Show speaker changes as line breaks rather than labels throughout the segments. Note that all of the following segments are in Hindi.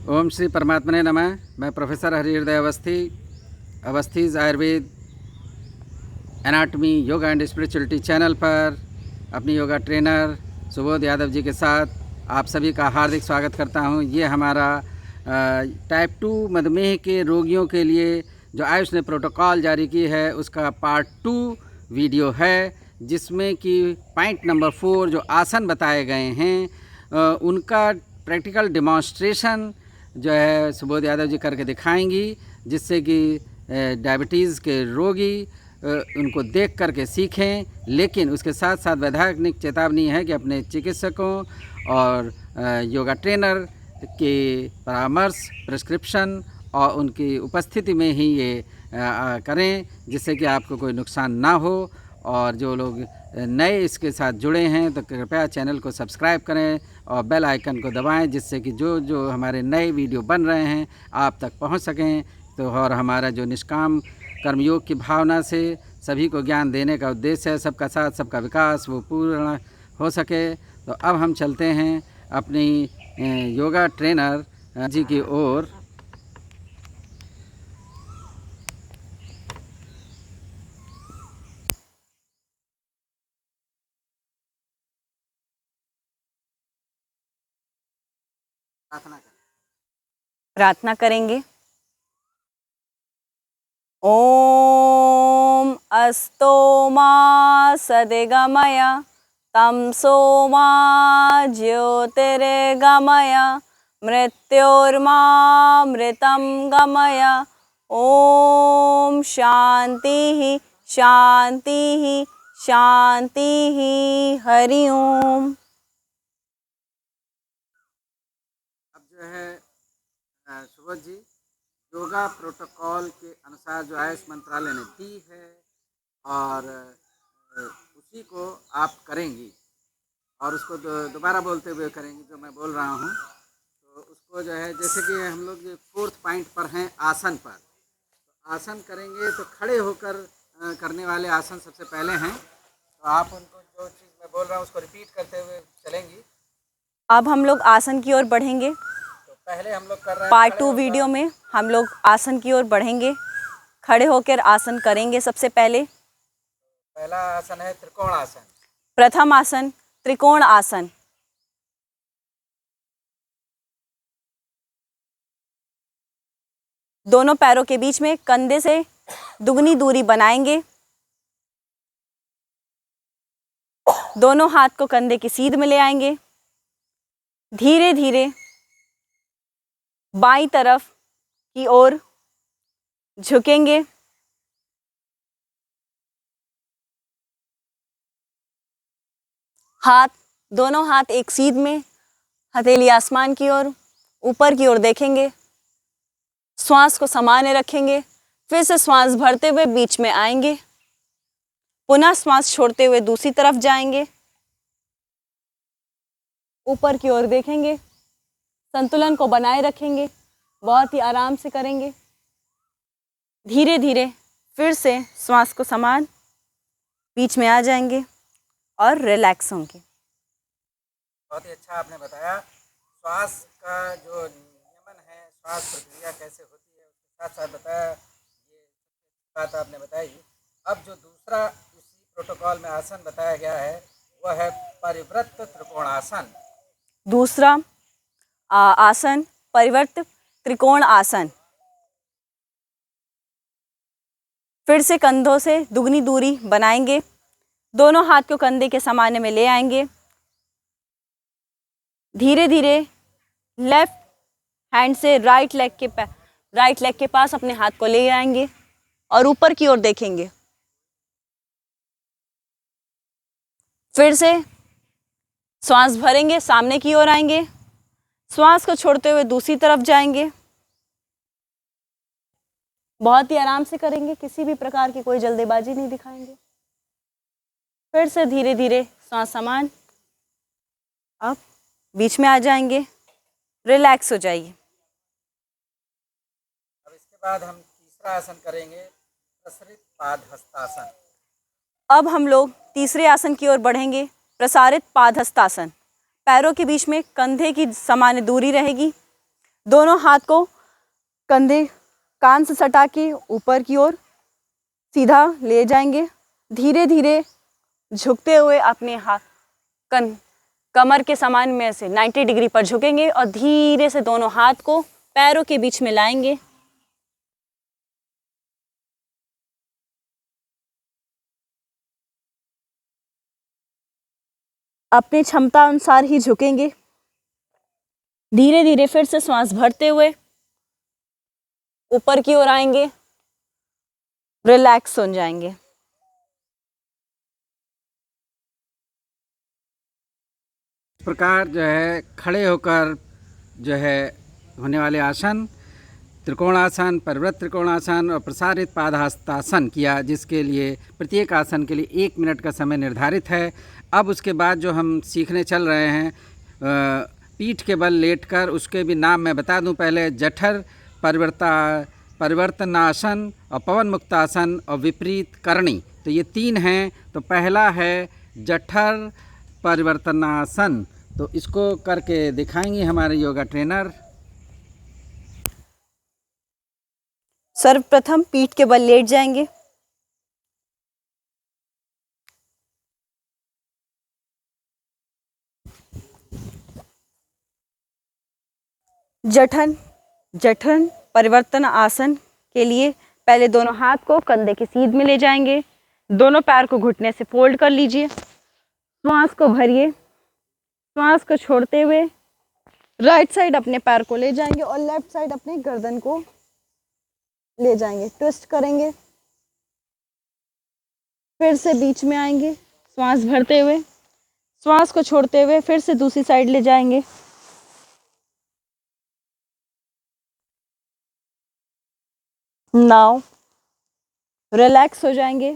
ओम श्री परमात्मने नमः। मैं professor Harihriday Awasthi's Ayurveda anatomy yoga and spirituality channel पर अपनी योगा ट्रेनर सुबोध यादव जी के साथ आप सभी का हार्दिक स्वागत करता हूं। ये हमारा टाइप 2 मधुमेह के रोगियों के लिए जो आयुष ने प्रोटोकॉल जारी की है उसका पार्ट 2 वीडियो है, जिसमें कि पॉइंट नंबर 4 जो आसन बताए गए हैं उनका प्रैक्टिकल डिमॉन्स्ट्रेशन जो है सुबोध यादव जी करके दिखाएंगी, जिससे कि डायबिटीज़ के रोगी उनको देख करके सीखें। लेकिन उसके साथ साथ वैधानिक चेतावनी है कि अपने चिकित्सकों और योगा ट्रेनर के परामर्श, प्रिस्क्रिप्शन और उनकी उपस्थिति में ही ये करें, जिससे कि आपको कोई नुकसान ना हो। और जो लोग नए इसके साथ जुड़े हैं तो कृपया चैनल को सब्सक्राइब करें और बेल आइकन को दबाएं, जिससे कि जो हमारे नए वीडियो बन रहे हैं आप तक पहुंच सकें। तो और हमारा जो निष्काम कर्मयोग की भावना से सभी को ज्ञान देने का उद्देश्य है, सबका साथ सबका विकास, वो पूर्ण हो सके। तो अब हम चलते हैं अपनी योगा ट्रेनर जी की ओर।
प्रार्थना करेंगे। ओम अस्तो मा सदिगमय तमसो मा ज्योतिर्गमय मृत्योर्मामृतं गमय। ओम शांति शांति शांति। हरि ओम।
अब जो है सुबोध जी योगा प्रोटोकॉल के अनुसार जो आयुष मंत्रालय ने दी है और उसी को आप करेंगी और उसको दोबारा बोलते हुए करेंगी जो मैं बोल रहा हूँ। तो उसको जो है जैसे कि हम लोग जो 4th पॉइंट पर हैं आसन पर, तो आसन करेंगे तो खड़े होकर करने वाले आसन सबसे पहले हैं। तो आप उनको जो चीज़ मैं बोल रहा हूँ उसको रिपीट करते हुए चलेंगी।
अब हम लोग आसन की ओर बढ़ेंगे।
पहले हम लोग कर रहे हैं
पार्ट 2 वीडियो में हम लोग आसन की ओर बढ़ेंगे। खड़े होकर आसन करेंगे। सबसे पहले
पहला आसन है त्रिकोण आसन।
प्रथम आसन त्रिकोण आसन। दोनों पैरों के बीच में कंधे से दुगनी दूरी बनाएंगे। दोनों हाथ को कंधे की सीध में ले आएंगे। धीरे धीरे बाईं तरफ की ओर झुकेंगे। दोनों हाथ एक सीध में, हथेली आसमान की ओर, ऊपर की ओर देखेंगे। श्वास को सामान्य रखेंगे। फिर से श्वास भरते हुए बीच में आएंगे। पुनः श्वास छोड़ते हुए दूसरी तरफ जाएंगे। ऊपर की ओर देखेंगे। संतुलन को बनाए रखेंगे। बहुत ही आराम से करेंगे। धीरे धीरे फिर से श्वास को समान बीच में आ जाएंगे और रिलैक्स होंगे।
बहुत ही अच्छा आपने बताया। श्वास का जो नियमन है, श्वास प्रक्रिया कैसे होती है उसके साथ साथ बताया, ये बात आपने बताई। अब जो दूसरा इसी प्रोटोकॉल में आसन बताया गया है वह है परिवृत्त त्रिकोण आसन।
दूसरा आसन परिवृत्त त्रिकोण आसन। फिर से कंधों से दुगनी दूरी बनाएंगे। दोनों हाथ को कंधे के सामान्य में ले आएंगे। धीरे धीरे लेफ्ट हैंड से राइट लेग के पास अपने हाथ को ले आएंगे और ऊपर की ओर देखेंगे। फिर से श्वास भरेंगे, सामने की ओर आएंगे। श्वास को छोड़ते हुए दूसरी तरफ जाएंगे। बहुत ही आराम से करेंगे, किसी भी प्रकार की कोई जल्दबाजी नहीं दिखाएंगे। फिर से धीरे धीरे श्वास समान, अब बीच में आ जाएंगे, रिलैक्स हो जाइए।
अब इसके बाद हम तीसरा आसन करेंगे प्रसरित पादहस्तासन।
अब हम लोग तीसरे आसन की ओर बढ़ेंगे, प्रसारित पादहस्तासन। पैरों के बीच में कंधे की सामान्य दूरी रहेगी। दोनों हाथ को कंधे कान से सटा के ऊपर की ओर सीधा ले जाएंगे। धीरे धीरे झुकते हुए अपने हाथ कमर के समान में से 90 डिग्री पर झुकेंगे और धीरे से दोनों हाथ को पैरों के बीच में लाएंगे। अपनी क्षमता अनुसार ही झुकेंगे। धीरे धीरे फिर से श्वास भरते हुए ऊपर की ओर आएंगे, रिलैक्स हो जाएंगे।
इस प्रकार जो है खड़े होकर जो है होने वाले आसन त्रिकोणासन, परिवृत्त त्रिकोणासन और प्रसारित पादहस्तासन किया, जिसके लिए प्रत्येक आसन के लिए 1 मिनट का समय निर्धारित है। अब उसके बाद जो हम सीखने चल रहे हैं पीठ के बल लेटकर, उसके भी नाम मैं बता दूं पहले। जठर परिवर्तनासन और पवन मुक्तासन और विपरीत करणी, तो ये 3 हैं। तो पहला है जठर परिवर्तनासन, तो इसको करके दिखाएंगे हमारे योगा ट्रेनर।
सर्वप्रथम पीठ के बल लेट जाएंगे। जठन परिवर्तन आसन के लिए पहले दोनों हाथ को कंधे की सीध में ले जाएंगे। दोनों पैर को घुटने से फोल्ड कर लीजिए। श्वास को भरिए। श्वास को छोड़ते हुए राइट साइड अपने पैर को ले जाएंगे और लेफ्ट साइड अपने गर्दन को ले जाएंगे। ट्विस्ट करेंगे, फिर से बीच में आएंगे। श्वास भरते हुए, श्वास को छोड़ते हुए फिर से दूसरी साइड ले जाएंगे। नाउ रिलैक्स हो जाएंगे।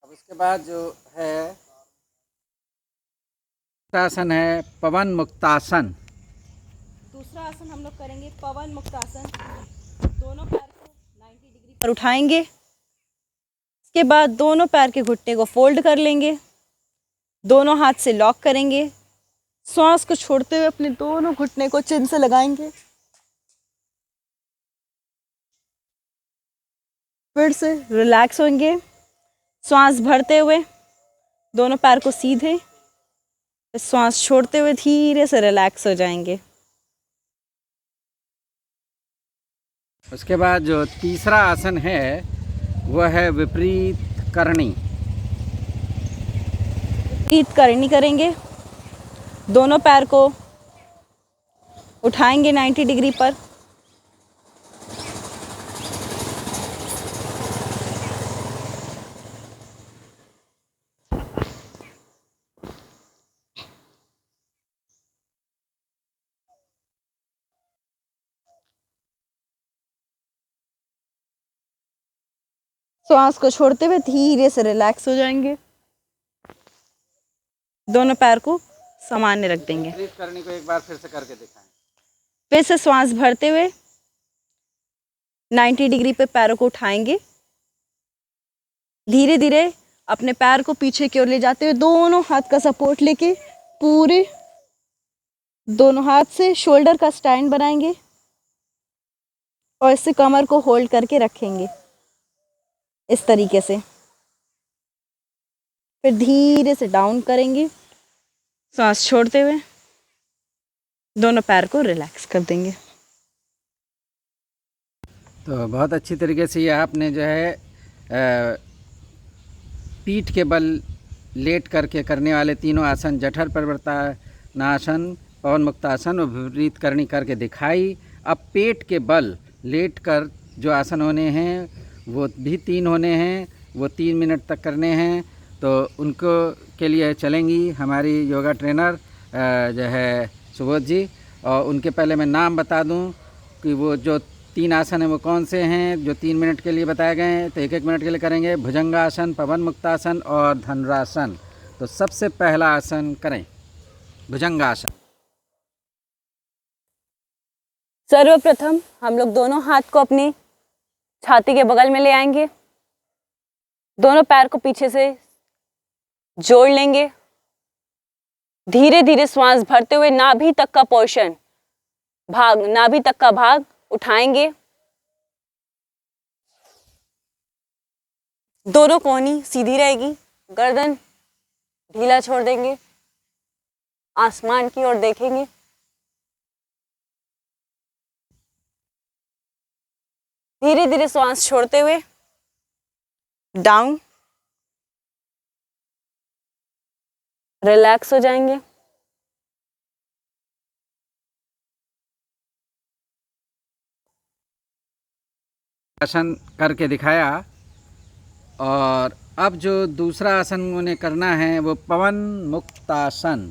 अब उसके बाद जो है आसन है पवन मुक्तासन।
दूसरा आसन हम लोग करेंगे पवन मुक्तासन। दोनों पैर को 90 डिग्री पर उठाएंगे। इसके बाद दोनों पैर के घुटने को फोल्ड कर लेंगे। दोनों हाथ से लॉक करेंगे। श्वास को छोड़ते हुए अपने दोनों घुटने को चिन से लगाएंगे। फिर से रिलैक्स होंगे। श्वास भरते हुए दोनों पैर को सीधे, श्वास छोड़ते हुए धीरे से रिलैक्स हो जाएंगे।
उसके बाद जो तीसरा आसन है वह है विपरीत करणी।
विपरीत करणी करेंगे। दोनों पैर को उठाएंगे 90 डिग्री पर। श्वास को छोड़ते हुए धीरे से रिलैक्स हो जाएंगे। दोनों पैर को सामान्य रख देंगे।
विपरीत करणी को एक बार फिर से करके दिखाएं।
फिर से श्वास भरते हुए 90 डिग्री पे पैरों को उठाएंगे। धीरे धीरे अपने पैर को पीछे की ओर ले जाते हुए दोनों हाथ का सपोर्ट लेके पूरे दोनों हाथ से शोल्डर का स्टैंड बनाएंगे और इससे कमर को होल्ड करके रखेंगे इस तरीके से। फिर धीरे से डाउन करेंगे। सांस छोड़ते हुए दोनों पैर को रिलैक्स कर देंगे।
तो बहुत अच्छी तरीके से ये आपने जो है पीठ के बल लेट करके करने वाले तीनों आसन, जठर परिवर्तनासन, पवन मुक्तासन और विपरीत करणी करके दिखाई। अब पेट के बल लेट कर जो आसन होने हैं वो भी 3 होने हैं, वो 3 मिनट तक करने हैं। तो उनको के लिए चलेंगी हमारी योगा ट्रेनर जो है सुबोध जी। और उनके पहले मैं नाम बता दूं कि वो जो 3 आसन हैं वो कौन से हैं जो 3 मिनट के लिए बताए गए हैं। तो 1-1 मिनट के लिए करेंगे। भुजंगासन, पवन मुक्तासन और धनुरासन। तो सबसे पहला आसन करें भुजंगासन।
सर्वप्रथम हम लोग दोनों हाथ को अपने छाती के बगल में ले आएंगे, दोनों पैर को पीछे से जोड़ लेंगे। धीरे धीरे श्वास भरते हुए नाभि तक का पोर्शन, नाभि तक का भाग उठाएंगे। दोनों कोहनी सीधी रहेगी, गर्दन ढीला छोड़ देंगे, आसमान की ओर देखेंगे। धीरे धीरे श्वास छोड़ते हुए डाउन, रिलैक्स हो जाएंगे।
आसन करके दिखाया और अब जो दूसरा आसन उन्हें करना है वो पवन मुक्तासन।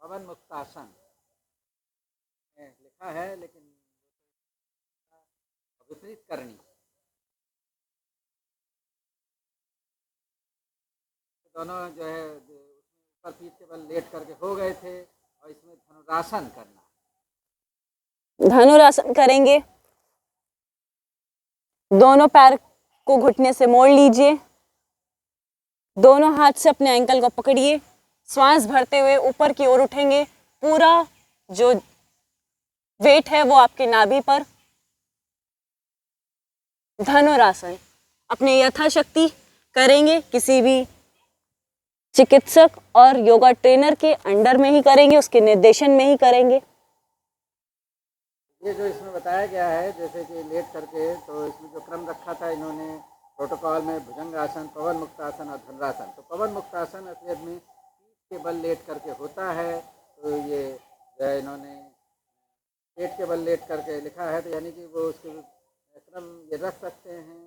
पवन मुक्तासन लिखा है लेकिन विपरीत करनी। दोनों जो है ऊपर पीठ के बल लेट करके हो गए थे और इसमें धनुरासन करना।
धनुरासन करेंगे। दोनों पैर को घुटने से मोड़ लीजिए, दोनों हाथ से अपने एंकल को पकड़िए, श्वास भरते हुए ऊपर की ओर उठेंगे। पूरा जो वेट है वो आपके नाभि पर। धनुरासन अपने यथाशक्ति करेंगे, किसी भी चिकित्सक और योगा ट्रेनर के अंडर में ही करेंगे, उसके निर्देशन में ही करेंगे।
ये जो इसमें बताया गया है जैसे कि लेट करके, तो इसमें जो क्रम रखा था इन्होंने प्रोटोकॉल में भुजंगासन, पवन मुक्तासन और धनुरासन। तो पवन मुक्तासन असलियत में पीठ के बल लेट करके होता है। तो ये जो है इन्होंने पेट के बल लेट करके लिखा है, तो यानी कि वो उसके क्रम ये रख सकते हैं,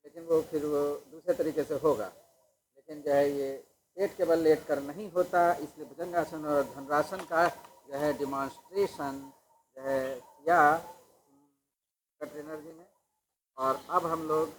लेकिन वो फिर वो दूसरे तरीके से होगा। लेकिन जो है ये पेट के बल लेट कर नहीं होता, इसलिए भुजंगासन और धनुरासन का जो है डिमॉन्स्ट्रेशन जो है किया ट्रेनर जी ने। और अब हम लोग